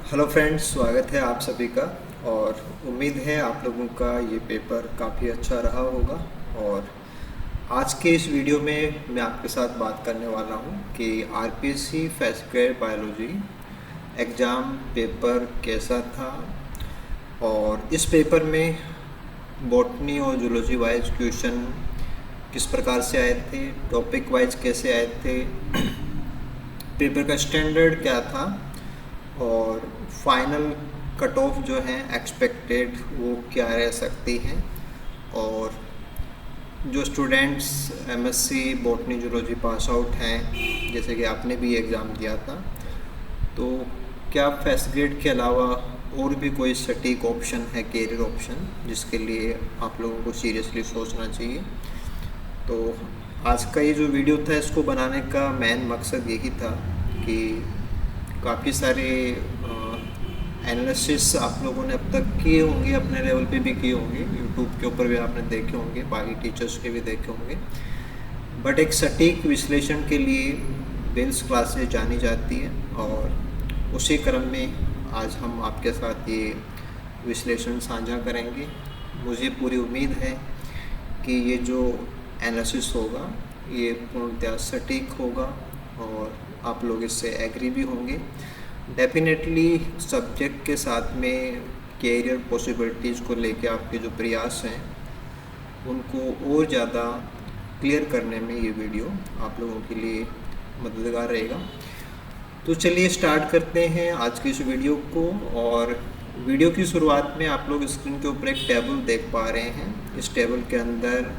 Hello friends, स्वागत है आप सभी का। और उम्मीद है आप लोगों का ये पेपर काफ़ी अच्छा रहा होगा। और आज के इस वीडियो में मैं आपके साथ बात करने वाला हूँ कि RPSC first grade biology exam paper कैसा था, और इस पेपर में बॉटनी और जूलॉजी वाइज क्वेश्चन किस प्रकार से आए थे, टॉपिक वाइज कैसे आए थे, पेपर का स्टैंडर्ड क्या था, और फाइनल कट ऑफ जो है एक्सपेक्टेड वो क्या रह सकती हैं। और जो students MSc botany zoology pass out हैं, जैसे कि आपने भी एग्ज़ाम दिया था, तो क्या फर्स्ट ग्रेड के अलावा और भी कोई सटीक ऑप्शन है, कैरियर ऑप्शन, जिसके लिए आप लोगों को सीरियसली सोचना चाहिए। तो आज का ये जो वीडियो था, इसको बनाने का मेन मकसद यही था कि काफ़ी सारे एनालिसिस आप लोगों ने अब तक किए होंगे, अपने लेवल पे भी किए होंगे, यूट्यूब के ऊपर भी आपने देखे होंगे, बाकी टीचर्स के भी देखे होंगे, बट एक सटीक विश्लेषण के लिए बेल्स क्लासेस जानी जाती है। और उसी क्रम में आज हम आपके साथ ये विश्लेषण साझा करेंगे। मुझे पूरी उम्मीद है कि ये जो एनालिसिस होगा ये पूर्णतः सटीक होगा और आप लोग इससे एग्री भी होंगे। डेफिनेटली सब्जेक्ट के साथ में कैरियर पॉसिबिलिटीज़ को लेके आपके जो प्रयास हैं उनको और ज़्यादा क्लियर करने में ये वीडियो आप लोगों के लिए मददगार रहेगा। तो चलिए स्टार्ट करते हैं आज की इस वीडियो को। और वीडियो की शुरुआत में आप लोग स्क्रीन के ऊपर एक टेबल देख पा रहे हैं। इस टेबल के अंदर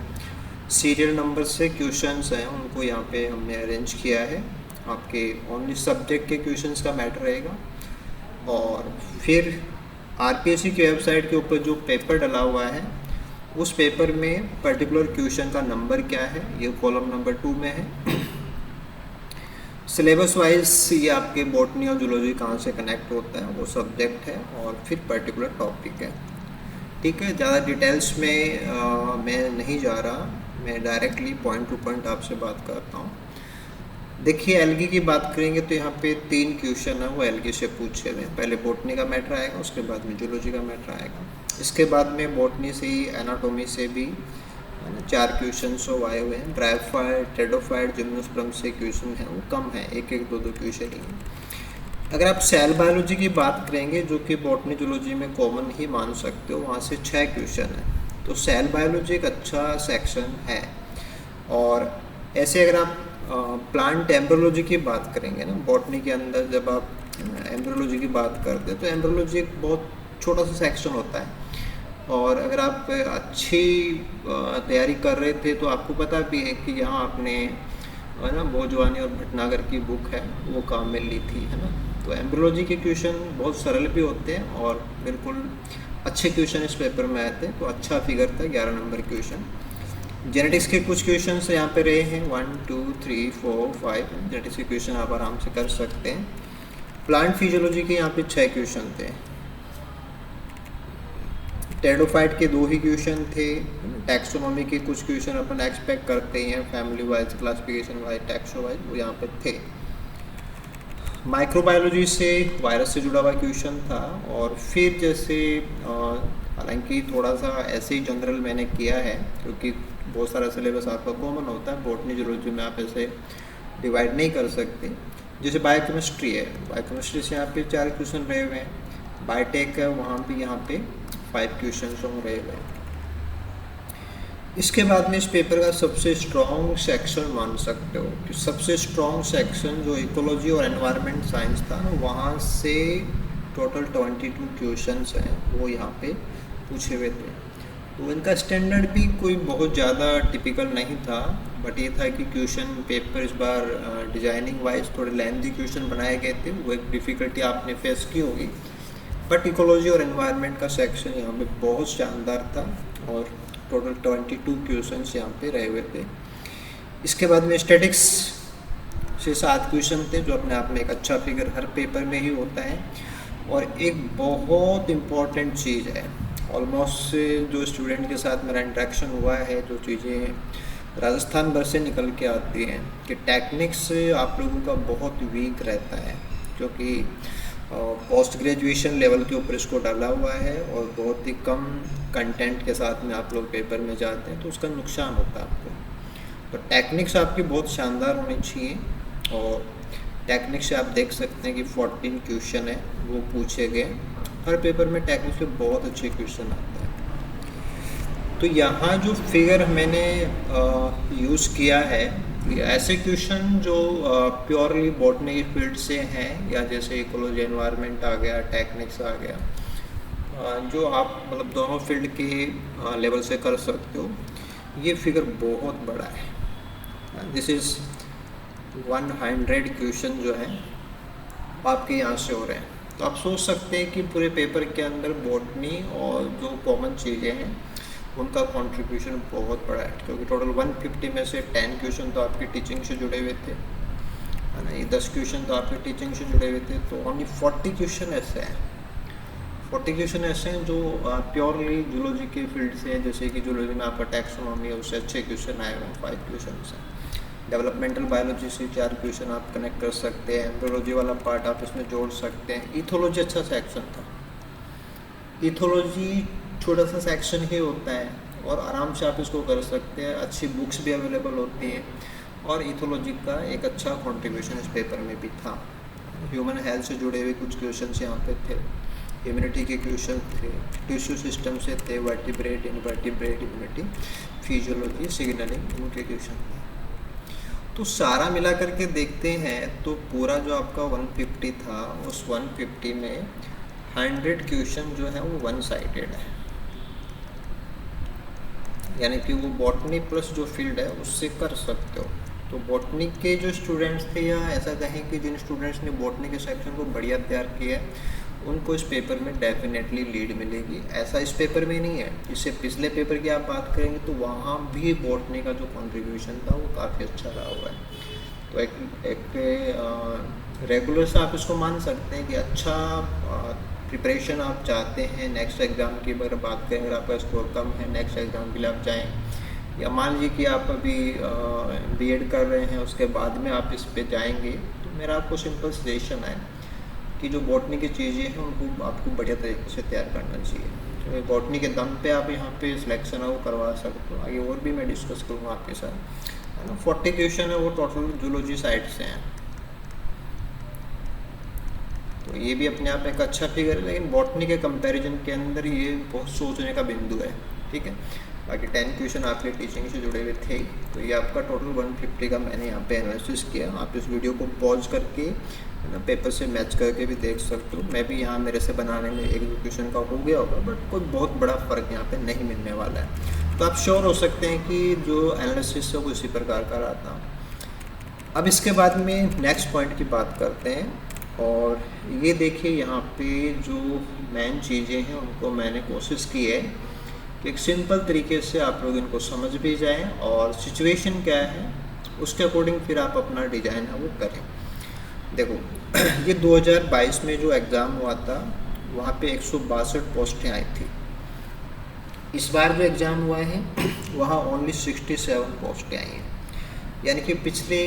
सीरियल नंबर से क्वेश्चंस हैं, उनको यहाँ पे हमने अरेंज किया है। आपके ओनली सब्जेक्ट के क्वेश्चंस का मैटर रहेगा। और फिर आरपीएससी की वेबसाइट के ऊपर जो पेपर डला हुआ है, उस पेपर में पर्टिकुलर क्वेश्चन का नंबर क्या है, ये कॉलम नंबर 2 में है। सिलेबस वाइज ये आपके बॉटनी और जूलॉजी कहाँ से कनेक्ट होता है, वो सब्जेक्ट है, और फिर पर्टिकुलर टॉपिक है। ठीक है, ज़्यादा डिटेल्स में मैं नहीं जा रहा, मैं डायरेक्टली पॉइंट टू पॉइंट आपसे बात करता हूँ। देखिए, एल्गी की बात करेंगे तो यहाँ पे 3 क्वेश्चन है वो एल्गी से पूछे हुए हैं। पहले बॉटनी का मैटर आएगा, उसके बाद में जूलॉजी का मैटर आएगा, इसके बाद में बॉटनी से ही एनाटॉमी से भी 4 क्वेश्चन सो आए हुए हैं। ड्राइफाइड, टेडोफाइड, जिम्नोस्पर्म से क्वेश्चन है वो कम है, एक एक दो क्वेश्चन ही है। अगर आप सेल बायोलॉजी की बात करेंगे, जो कि बॉटनी जूलॉजी में कॉमन ही मान सकते हो, वहाँ से 6 क्वेश्चन है। तो सेल बायोलॉजी एक अच्छा सेक्शन है। और ऐसे अगर आप प्लांट एम्ब्रियोलॉजी की बात करेंगे ना, बॉटनी के अंदर जब आप एम्ब्रियोलॉजी की बात करते हैं तो एम्ब्रियोलॉजी एक बहुत छोटा सा सेक्शन होता है। और अगर आप अच्छी तैयारी कर रहे थे तो आपको पता भी है कि यहाँ आपने ना भोजवानी और भटनागर की बुक है वो काम में ली थी, है ना। तो एम्ब्रियोलॉजी के क्वेश्चन बहुत सरल भी होते हैं और बिल्कुल अच्छे क्वेश्चन इस पेपर में आए थे, तो अच्छा फिगर था 11 नंबर क्वेश्चन। जेनेटिक्स के कुछ क्वेश्चन यहाँ पे रहे हैं, 1 2 3 4 5 जेनेटिक्स के क्वेश्चन आप आराम से कर सकते हैं। प्लांट फिजियोलॉजी के यहाँ पे 6 क्वेश्चन थे। टेडोफाइट के 2 ही क्वेश्चन थे। टैक्सोनॉमी के कुछ क्वेश्चन अपन एक्सपेक्ट करते हैं, family wise, classification wise, टैक्सो wise, वो यहाँ पे थे। माइक्रोबायोलॉजी से वायरस से जुड़ा हुआ क्वेश्चन था। और फिर जैसे हालांकि थोड़ा सा ऐसे ही जनरल मैंने किया है, क्योंकि बहुत सारा सिलेबस आपका कॉमन होता है, बॉटनी जूलॉजी में आप ऐसे डिवाइड नहीं कर सकते। जैसे बायोकेमिस्ट्री है, बायोकेमिस्ट्री से यहाँ पे 4 क्वेश्चन रहे हुए हैं। बायोटेक है, वहाँ भी यहाँ पे 5 क्वेश्चन रहे हुए हैं। इसके बाद में इस पेपर का सबसे स्ट्रॉन्ग सेक्शन मान सकते हो कि सबसे स्ट्रॉन्ग सेक्शन जो इकोलॉजी और एनवायरनमेंट साइंस था ना, वहाँ से टोटल 22 क्वेश्चंस हैं वो यहाँ पे पूछे हुए थे। तो इनका स्टैंडर्ड भी कोई बहुत ज़्यादा टिपिकल नहीं था, बट ये था कि क्वेश्चन पेपर इस बार डिजाइनिंग वाइज थोड़े लेंथी क्वेश्चन बनाए गए थे, वो एक डिफ़िकल्टी आपने फेस की होगी। बट इकोलॉजी और एनवायरनमेंट का सेक्शन यहाँ पे बहुत शानदार था और टोटल 22 क्वेश्चंस यहाँ पे रहे हुए थे। इसके बाद में स्टैटिक्स से 7 क्वेश्चन थे, जो अपने आप में एक अच्छा फिगर हर पेपर में ही होता है। और एक बहुत इम्पॉर्टेंट चीज़ है, ऑलमोस्ट जो स्टूडेंट के साथ मेरा इंटरेक्शन हुआ है, जो चीज़ें राजस्थान भर से निकल के आती हैं कि टेक्निक्स आप लोगों का बहुत वीक रहता है, क्योंकि पोस्ट ग्रेजुएशन लेवल के ऊपर इसको डाला हुआ है और बहुत ही कम कंटेंट के साथ में आप लोग पेपर में जाते हैं तो उसका नुकसान होता है आपको। तो टेक्निक्स आपकी बहुत शानदार होनी चाहिए और टेक्निक से आप देख सकते हैं कि 14 क्वेश्चन है वो पूछे गए। हर पेपर में टेक्निक से बहुत अच्छे क्वेश्चन आते हैं। तो यहाँ जो फिगर मैंने यूज़ किया है ऐसे क्वेश्चन जो प्योरली बॉटनी की फील्ड से हैं, या जैसे इकोलॉजी एनवायरनमेंट आ गया, टेक्निक्स आ गया, जो आप मतलब दोनों फील्ड के लेवल से कर सकते हो। ये फिगर बहुत बड़ा है। दिस इज़ 100 क्वेश्चन जो है आपके यहाँ से हो रहे हैं। तो आप सोच सकते हैं कि पूरे पेपर के अंदर बॉटनी और जो कॉमन चीज़ें हैं उनका कंट्रीब्यूशन बहुत बड़ा है, क्योंकि टोटल 150 में से 10 क्वेश्चन तो आपकी टीचिंग से जुड़े हुए थे, है ना। ये 10 क्वेश्चन तो आपकी टीचिंग से जुड़े हुए थे। तो ओनली 40 क्वेश्चन ऐसे हैं, 40 क्वेश्चन ऐसे हैं जो प्योरली जूलॉजी के फील्ड से है। जैसे कि जूलॉजी में आपका टैक्सोनॉमी है, उससे अच्छे क्वेश्चन आए हुए हैं, 5 क्वेश्चन हैं। डेवलपमेंटल बायोलॉजी से 4 क्वेश्चन आप कनेक्ट कर सकते हैं। एम्ब्रियोलॉजी वाला पार्ट आप इसमें जोड़ सकते हैं। इथोलॉजी अच्छा सेक्शन था। इथोलॉजी छोटा सा सेक्शन ही होता है और आराम से आप इसको कर सकते हैं। अच्छी बुक्स भी अवेलेबल होती हैं और इथोलॉजी का एक अच्छा कंट्रीब्यूशन इस पेपर में भी था। ह्यूमन हेल्थ से जुड़े हुए कुछ क्वेश्चंस यहाँ पे थे, इम्यूनिटी के क्वेश्चन थे, टिश्यू सिस्टम से थे, vertebrate, invertebrate, immunity, physiology, signalling, इनके क्वेश्चन थे। तो सारा मिला करके देखते हैं तो पूरा जो आपका 150 था, उस 150 में 100 क्वेश्चन जो है वो वन साइडेड है, यानी कि वो बॉटनी प्लस जो फील्ड है उससे कर सकते हो। तो बॉटनी के जो स्टूडेंट्स थे, या ऐसा कहें कि जिन स्टूडेंट्स ने बॉटनी के सेक्शन को बढ़िया तैयार किया है, उनको इस पेपर में डेफिनेटली लीड मिलेगी। ऐसा इस पेपर में नहीं है, इससे पिछले पेपर की आप बात करेंगे तो वहाँ भी बॉटनी का जो कंट्रीब्यूशन था वो काफ़ी अच्छा रहा हुआ है। तो एक रेगुलर से आप इसको मान सकते हैं कि अच्छा प्रिपरेशन आप चाहते हैं नेक्स्ट एग्ज़ाम की। अगर बात करें, अगर आपका स्कोर कम है, नेक्स्ट एग्ज़ाम के लिए आप जाएँ, या मान लीजिए कि आप अभी बीएड कर रहे हैं, उसके बाद में आप इस पे जाएंगे, तो मेरा आपको सिंपल सजेशन है कि जो बॉटनी की चीज़ें हैं उनको आपको बढ़िया तरीके से तैयार करना चाहिए। तो बॉटनी के दम पे आप यहाँ पे सिलेक्शन है वो करवा सकते हो। आगे और भी मैं डिस्कस करूँगा आपके साथ, है ना। 40 क्वेश्चन है वो टोटल जूलॉजी साइड से हैं, तो ये भी अपने आप एक अच्छा फिगर है, लेकिन बॉटनी के कंपैरिजन के अंदर ये बहुत सोचने का बिंदु है, ठीक है। बाकी 10 क्वेश्चन आपके टीचिंग से जुड़े हुए थे। तो ये आपका टोटल 150 का मैंने यहाँ पे एनालिसिस किया। आप इस वीडियो को पॉज करके, है ना, पेपर से मैच करके भी देख सकते हो। मैं भी यहाँ मेरे से बनाने में एक क्वेश्चन का हो गया होगा, बट कोई बहुत बड़ा फ़र्क यहाँ पे नहीं मिलने वाला है। तो आप श्योर हो सकते हैं कि जो एनालिसिस है वो इसी प्रकार का रहा था। अब इसके बाद में नेक्स्ट पॉइंट की बात करते हैं, और ये देखिए यहाँ पे जो मेन चीज़ें हैं उनको मैंने कोशिश की है कि एक सिंपल तरीके से आप लोग इनको समझ भी जाएं, और सिचुएशन क्या है उसके अकॉर्डिंग फिर आप अपना डिज़ाइन है वो करें। देखो ये 2022 में जो एग्ज़ाम हुआ था वहाँ पे 162 पोस्टें आई थी। इस बार जो एग्ज़ाम हुआ है वहाँ ओनली 67 पोस्टें आई हैं, यानी कि पिछले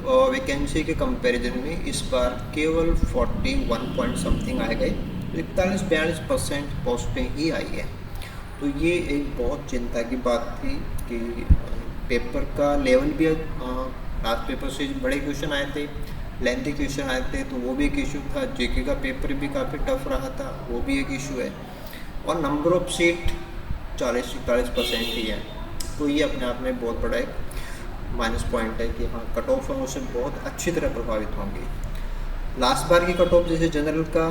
वैकेंसी के कंपैरिजन में इस बार केवल 41 पॉइंट समथिंग आए गए, 41-42% पोस्टें ही आई है। तो ये एक बहुत चिंता की बात थी कि पेपर का लेवल भी, लास्ट पेपर से बड़े क्वेश्चन आए थे, लेंथी क्वेश्चन आए थे, तो वो भी एक इशू था। जीके का पेपर भी काफ़ी टफ रहा था, वो भी एक इशू है। और नंबर ऑफ सीट 40-45% ही है, तो ये अपने आप में बहुत बड़ा एक माइनस पॉइंट है कि हाँ कट ऑफ है उससे बहुत अच्छी तरह प्रभावित होंगी। लास्ट बार की कट ऑफ जैसे जनरल का,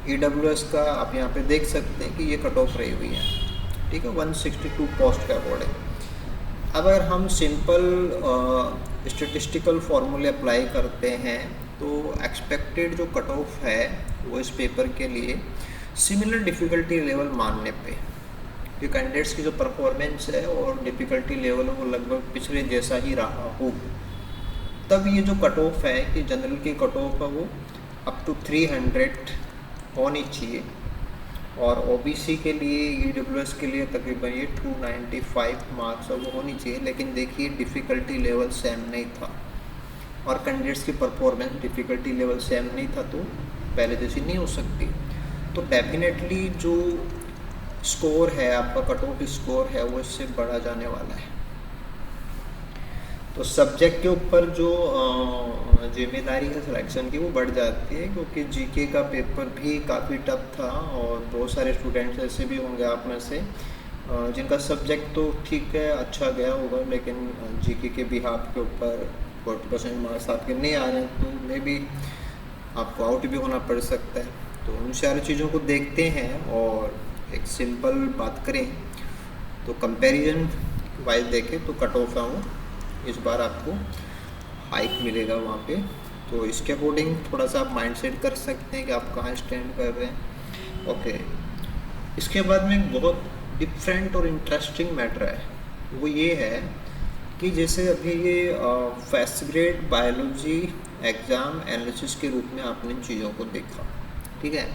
EWS का आप यहाँ पे देख सकते हैं कि ये कट ऑफ रही हुई है, ठीक है, 162 पोस्ट का अकॉर्डिंग। अब अगर हम सिंपल स्टेटिस्टिकल फार्मूले अप्लाई करते हैं तो एक्सपेक्टेड जो कट ऑफ है वो इस पेपर के लिए सिमिलर डिफ़िकल्टी लेवल मानने पे, कि कैंडिडेट्स की जो परफॉर्मेंस है और डिफ़िकल्टी लेवल वो लगभग पिछले जैसा ही रहा हो, तब ये जो कट ऑफ है कि जनरल की कट ऑफ है वो अप टू 300 होनी चाहिए, और OBC के लिए, EWS के लिए तकरीबन ये 295 मार्क्स वो होनी चाहिए। लेकिन देखिए डिफ़िकल्टी लेवल सेम नहीं था और कैंडिडेट्स की परफॉर्मेंस डिफ़िकल्टी लेवल सेम नहीं था, तो पहले जैसी नहीं हो सकती। तो डेफिनेटली जो स्कोर है आपका, कट ऑफ स्कोर है, वो इससे बढ़ा जाने वाला है। तो सब्जेक्ट के ऊपर जो जिम्मेदारी है सिलेक्शन की वो बढ़ जाती है, क्योंकि जीके का पेपर भी काफ़ी टफ था और बहुत सारे स्टूडेंट्स ऐसे भी होंगे आप में से जिनका सब्जेक्ट तो ठीक है, अच्छा गया होगा, लेकिन जीके के बिहाफ के ऊपर 40% मार्क्स आपके नहीं आ रहे हैं, तो मे बी आपको आउट भी होना पड़ सकता है। तो उन सारी चीज़ों को देखते हैं और एक सिंपल बात करें तो कंपैरिजन वाइज देखें तो कट ऑफ है वो इस बार आपको हाइक मिलेगा वहाँ पे। तो इसके अकॉर्डिंग थोड़ा सा आप माइंड सेट कर सकते हैं कि आप कहाँ स्टैंड कर रहे हैं। ओके, इसके बाद में एक बहुत डिफरेंट और इंटरेस्टिंग मैटर है, वो ये है कि जैसे अभी ये first grade biology exam analysis के रूप में आपने इन चीज़ों को देखा, ठीक है।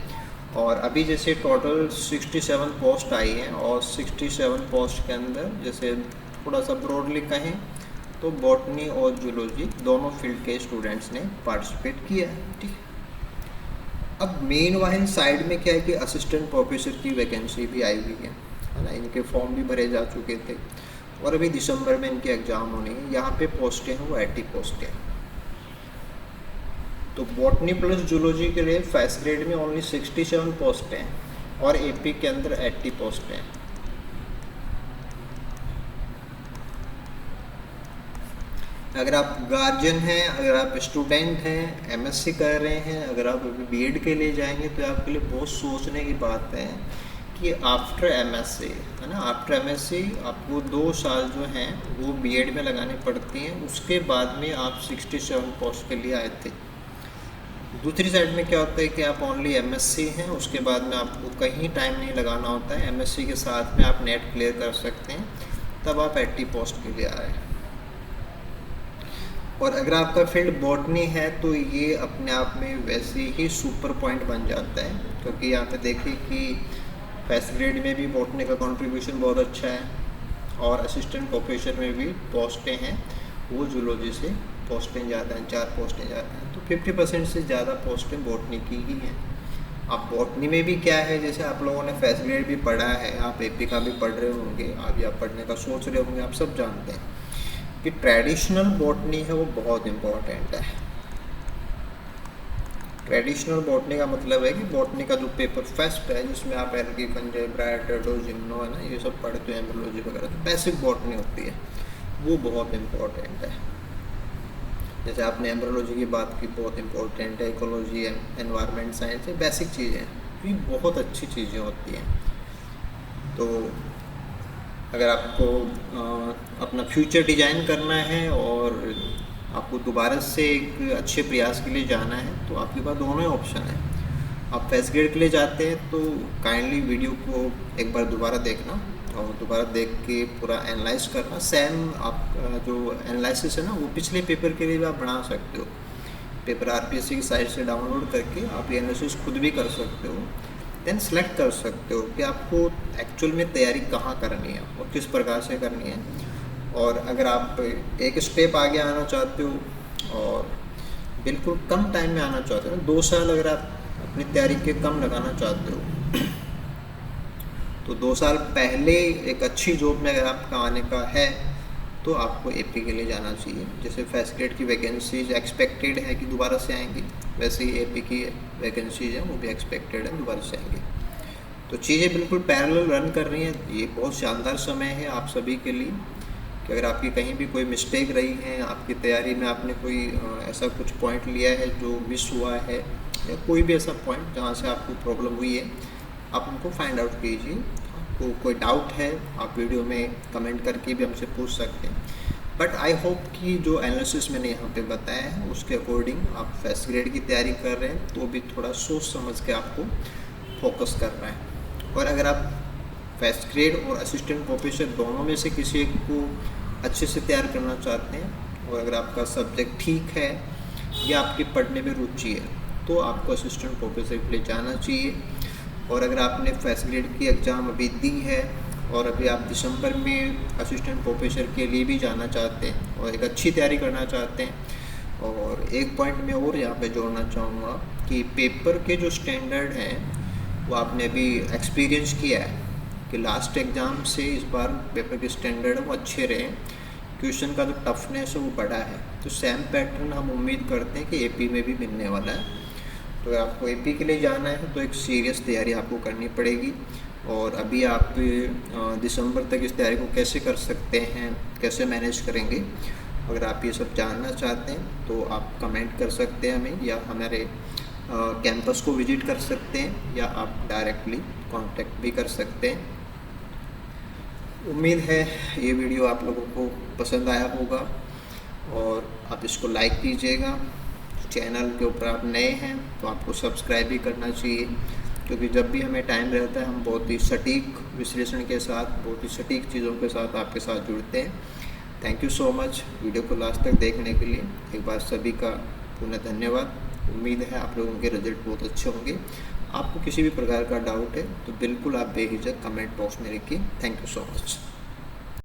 और अभी जैसे टोटल 67 पोस्ट आई हैं और 67 पोस्ट के अंदर जैसे थोड़ा सा ब्रॉडली कहें तो बॉटनी और जूलॉजी दोनों फील्ड के स्टूडेंट्स ने पार्टिसिपेट किया है, ठीक है। अब मेन वाहिन साइड में क्या है कि असिस्टेंट प्रोफेसर की वैकेंसी भी आई हुई है ना, इनके फॉर्म भी भरे जा चुके थे और अभी दिसंबर में इनके एग्ज़ाम होने हैं। यहाँ पे पोस्टें हैं वो 80 पोस्टें हैं। तो बॉटनी प्लस जूलॉजी के लिए फर्स्ट ग्रेड में ओनली 67 पोस्टें हैं और एपी के अंदर 80 पोस्टें हैं। अगर आप गार्जियन हैं, अगर आप स्टूडेंट हैं, एमएससी कर रहे हैं, अगर आप बीएड के लिए जाएंगे तो आपके लिए बहुत सोचने की बात है कि आफ्टर एमएससी, है ना, आफ्टर एमएससी आपको 2 साल जो हैं वो बीएड में लगाने पड़ती हैं। उसके बाद में आप 67 पोस्ट के लिए आए थे। दूसरी साइड में क्या होता है कि आप ओनली एमएससी हैं, उसके बाद में आपको कहीं टाइम नहीं लगाना होता है, एमएससी के साथ में आप नेट क्लियर कर सकते हैं, तब आप 80 पोस्ट के लिए आए। और अगर आपका फील्ड बॉटनी है तो ये अपने आप में वैसे ही सुपर पॉइंट बन जाता है, क्योंकि यहाँ पे देखिए कि फर्स्ट ग्रेड में भी बॉटनी का कंट्रीब्यूशन बहुत अच्छा है और असिस्टेंट प्रोफेसर में भी पोस्टें हैं वो जूलॉजी से पोस्टें ज़्यादा हैं, 4 पोस्टें ज़्यादा हैं। तो 50% से ज़्यादा पोस्टें बॉटनी की ही हैं। अब बॉटनी में भी क्या है, जैसे आप लोगों ने फर्स्ट ग्रेड भी पढ़ा है, आप एपी का भी पढ़ रहे होंगे, अभी आप पढ़ने का सोच रहे होंगे, आप सब जानते हैं कि ट्रेडिशनल बॉटनी है वो बहुत इम्पोर्टेंट है। ट्रेडिशनल बॉटनी का मतलब है कि बॉटनी का जो पेपर फर्स्ट है जिसमें आप एल्गी, फंजाई, ब्रायोटेडो, जिम्नो, है ना, ये सब पढ़ते हैं, एम्ब्रियोलॉजी वगैरह, तो बेसिक बॉटनी होती है वो बहुत इम्पोर्टेंट है। जैसे आपने एम्ब्रियोलॉजी की बात की, बहुत इम्पोर्टेंट है, इकोलॉजी, एनवायरनमेंट साइंस, ये बेसिक चीज़ें ये बहुत अच्छी चीज़ें होती हैं। तो अगर आपको अपना फ्यूचर डिज़ाइन करना है और आपको दोबारा से एक अच्छे प्रयास के लिए जाना है तो आपके पास दोनों ही ऑप्शन है। आप फर्स्ट ग्रेड के लिए जाते हैं तो काइंडली वीडियो को एक बार दोबारा देखना और दोबारा देख के पूरा एनालाइज करना। सेम आप जो एनालिसिस है ना वो पिछले पेपर के लिए भी आप बना सकते हो। पेपर आरपीएससी की साइट से डाउनलोड करके आप ये एनालिसिस खुद भी कर सकते हो, देन सेलेक्ट कर सकते हो कि आपको एक्चुअल में तैयारी कहाँ करनी है और किस प्रकार से करनी है। और अगर आप एक स्टेप आगे आना चाहते हो और बिल्कुल कम टाइम में आना चाहते हो, 2 साल अगर आप अपनी तैयारी के कम लगाना चाहते हो तो 2 साल पहले एक अच्छी जॉब में अगर आपका आने का है तो आपको एपी के लिए जाना चाहिए। जैसे फर्स्ट ग्रेड की वैकेंसीज एक्सपेक्टेड है कि दोबारा से आएंगी, वैसे ही एपी की वैकेंसीज हैं वो भी एक्सपेक्टेड है दोबारा से आएंगी। तो चीज़ें बिल्कुल पैरेलल रन कर रही हैं। ये बहुत शानदार समय है आप सभी के लिए कि अगर आपकी कहीं भी कोई मिस्टेक रही है, आपकी तैयारी में आपने कोई ऐसा कुछ पॉइंट लिया है जो मिस हुआ है या कोई भी ऐसा पॉइंट जहाँ से आपको प्रॉब्लम हुई है, आप उनको फाइंड आउट कीजिए। आपको कोई डाउट है आप वीडियो में कमेंट करके भी हमसे पूछ सकते हैं। बट आई होप कि जो एनालिसिस मैंने यहाँ पे बताया है उसके अकॉर्डिंग आप फर्स्ट ग्रेड की तैयारी कर रहे हैं तो भी थोड़ा सोच समझ के आपको फोकस करना है। और अगर आप फर्स्ट ग्रेड और असिस्टेंट प्रोफेसर दोनों में से किसी एक को अच्छे से तैयार करना चाहते हैं और अगर आपका सब्जेक्ट ठीक है या आपकी पढ़ने में रुचि है तो आपको असिस्टेंट प्रोफेसर के लिए जाना चाहिए। और अगर आपने फर्स्ट ग्रेड की एग्ज़ाम अभी दी है और अभी आप दिसंबर में असिस्टेंट प्रोफेसर के लिए भी जाना चाहते हैं और एक अच्छी तैयारी करना चाहते हैं, और एक पॉइंट मैं और यहाँ पे जोड़ना चाहूँगा कि पेपर के जो स्टैंडर्ड हैं वो आपने अभी एक्सपीरियंस किया है कि लास्ट एग्ज़ाम से इस बार पेपर के स्टैंडर्ड वो अच्छे रहे, क्वेश्चन का जो टफनेस है वो बढ़ा है। तो सेम पैटर्न हम उम्मीद करते हैं कि एपी में भी मिलने वाला है। तो आपको एपी के लिए जाना है तो एक सीरियस तैयारी आपको करनी पड़ेगी। और अभी आप दिसंबर तक इस तैयारी को कैसे कर सकते हैं, कैसे मैनेज करेंगे, अगर आप ये सब जानना चाहते हैं तो आप कमेंट कर सकते हैं हमें, या हमारे कैंपस को विजिट कर सकते हैं, या आप डायरेक्टली कांटेक्ट भी कर सकते हैं। उम्मीद है ये वीडियो आप लोगों को पसंद आया होगा और आप इसको लाइक कीजिएगा। चैनल के ऊपर आप नए हैं तो आपको सब्सक्राइब भी करना चाहिए, क्योंकि जब भी हमें टाइम रहता है हम बहुत ही सटीक विश्लेषण के साथ, बहुत ही सटीक चीज़ों के साथ आपके साथ जुड़ते हैं। Thank you so much video को लास्ट तक देखने के लिए। एक बार सभी का पुनः धन्यवाद। उम्मीद है आप लोगों के रिजल्ट बहुत अच्छे होंगे। आपको किसी भी प्रकार का डाउट है तो बिल्कुल आप बेहिचक कमेंट बॉक्स में लिखिए। Thank you so much.